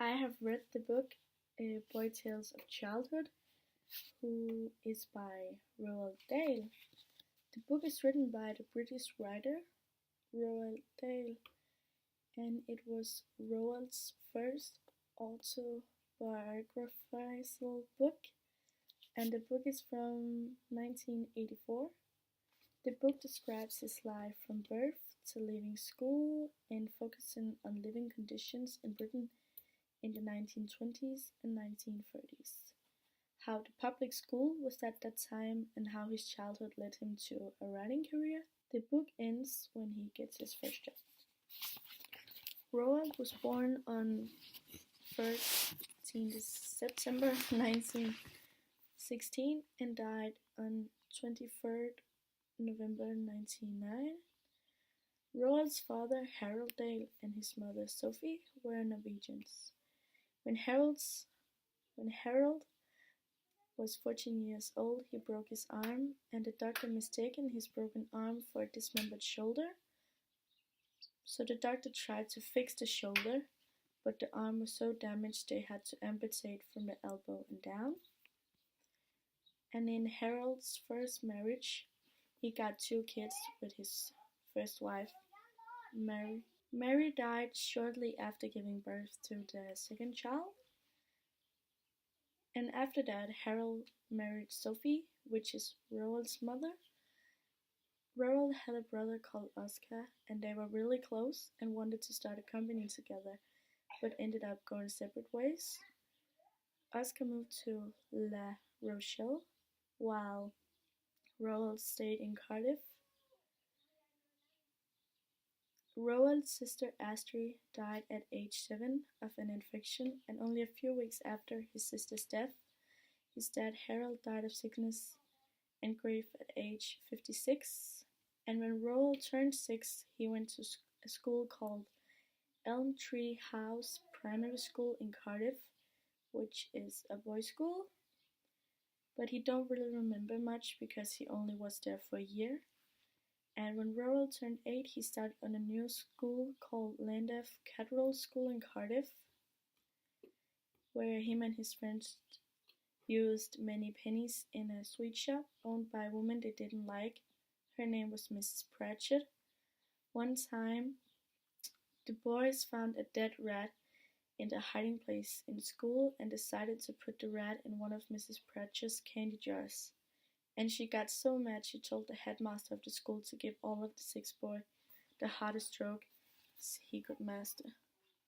I have read the book Boy Tales of Childhood, who is by Roald Dahl. The book is written by the British writer Roald Dahl, and it was Roald's first autobiographical book, and the book is from 1984. The book describes his life from birth to leaving school and focusing on living conditions in Britain in the 1920s and 1930s. How the public school was at that time and how his childhood led him to a writing career. The book ends when he gets his first job. Roald was born on 13th September 1916 and died on 23rd November 1909. Roald's father, Harold Dahl, and his mother, Sophie, were Norwegians. When Harold was 14 years old, he broke his arm, and the doctor mistaken his broken arm for a dismembered shoulder. So the doctor tried to fix the shoulder, but the arm was so damaged they had to amputate from the elbow and down. And in Harold's first marriage, he got 2 kids with his first wife, Mary. Mary died shortly after giving birth to the second child. And after that, Harold married Sophie, which is Roald's mother. Roald had a brother called Oscar, and they were really close and wanted to start a company together, but ended up going separate ways. Oscar moved to La Rochelle, while Roald stayed in Cardiff. Roald's sister Astrid died at age 7 of an infection, and only a few weeks after his sister's death, his dad Harold died of sickness and grief at age 56. And when Roald turned 6, he went to a school called Elm Tree House Primary School in Cardiff, which is a boys' school. But he don't really remember much because he only was there for a year. And when Roald turned 8, he started on a new school called Llandaff Cathedral School in Cardiff, where him and his friends used many pennies in a sweet shop owned by a woman they didn't like. Her name was Mrs. Pratchett. One time, the boys found a dead rat in the hiding place in school and decided to put the rat in one of Mrs. Pratchett's candy jars. And she got so mad she told the headmaster of the school to give all of the 6 boys the hardest stroke he could master.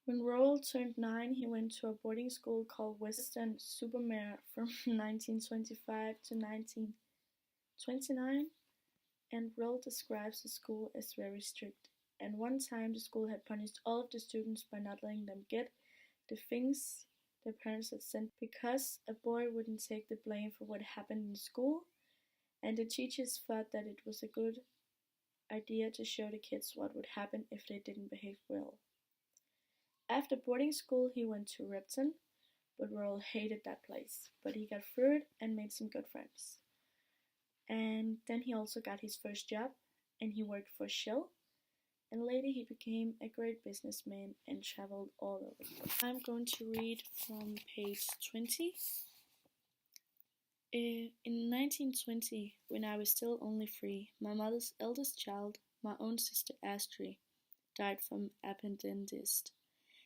When Roald turned 9, he went to a boarding school called Western Supermare from 1925 to 1929, and Roald describes the school as very strict. And one time the school had punished all of the students by not letting them get the things their parents had sent because a boy wouldn't take the blame for what happened in school. And the teachers thought that it was a good idea to show the kids what would happen if they didn't behave well. After boarding school, he went to Repton, but Roald hated that place. But he got through it and made some good friends. And then he also got his first job, and he worked for Shell. And later he became a great businessman and traveled all over the world. I'm going to read from page 20. In 1920, when I was still only 3, my mother's eldest child, my own sister Astrid, died from appendicitis.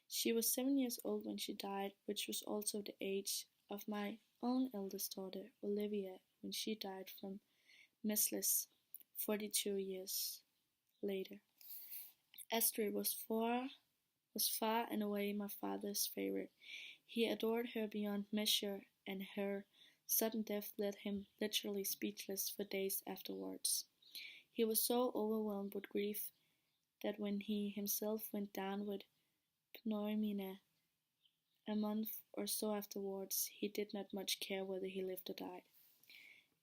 She was 7 years old when she died, which was also the age of my own eldest daughter, Olivia, when she died from measles 42 years later. Astrid was far and away my father's favorite. He adored her beyond measure, and her sudden death left him literally speechless for days afterwards. He was so overwhelmed with grief that when he himself went down with pneumonia a month or so afterwards, he did not much care whether he lived or died.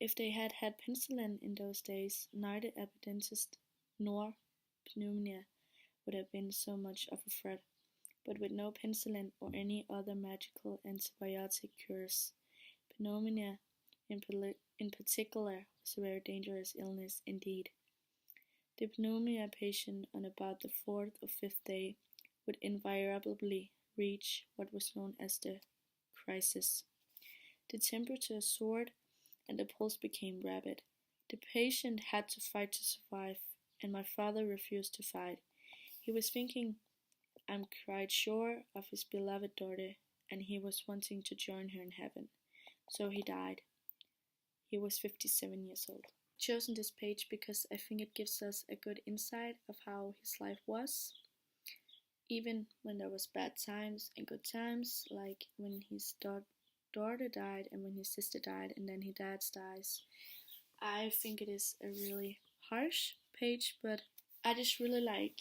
If they had had penicillin in those days, neither appendicitis nor pneumonia would have been so much of a threat. But with no penicillin or any other magical antibiotic cures, pneumonia in particular was a very dangerous illness indeed. The pneumonia patient on about the 4th or 5th day would invariably reach what was known as the crisis. The temperature soared and the pulse became rapid. The patient had to fight to survive, and my father refused to fight. He was thinking, I'm quite sure of his beloved daughter, and he was wanting to join her in heaven. So he died. He was 57 years old. I've chosen this page because I think it gives us a good insight of how his life was, even when there was bad times and good times, like when his daughter died and when his sister died and then his dad dies. I think it is a really harsh page, but I just really like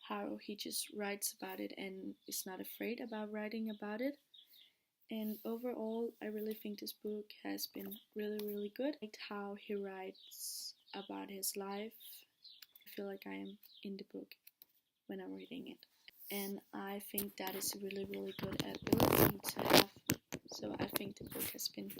how he just writes about it and is not afraid about writing about it. And overall, I really think this book has been really good. I liked how he writes about his life. I feel like I am in the book when I'm reading it. And I think that is a really good ability to have. So I think the book has been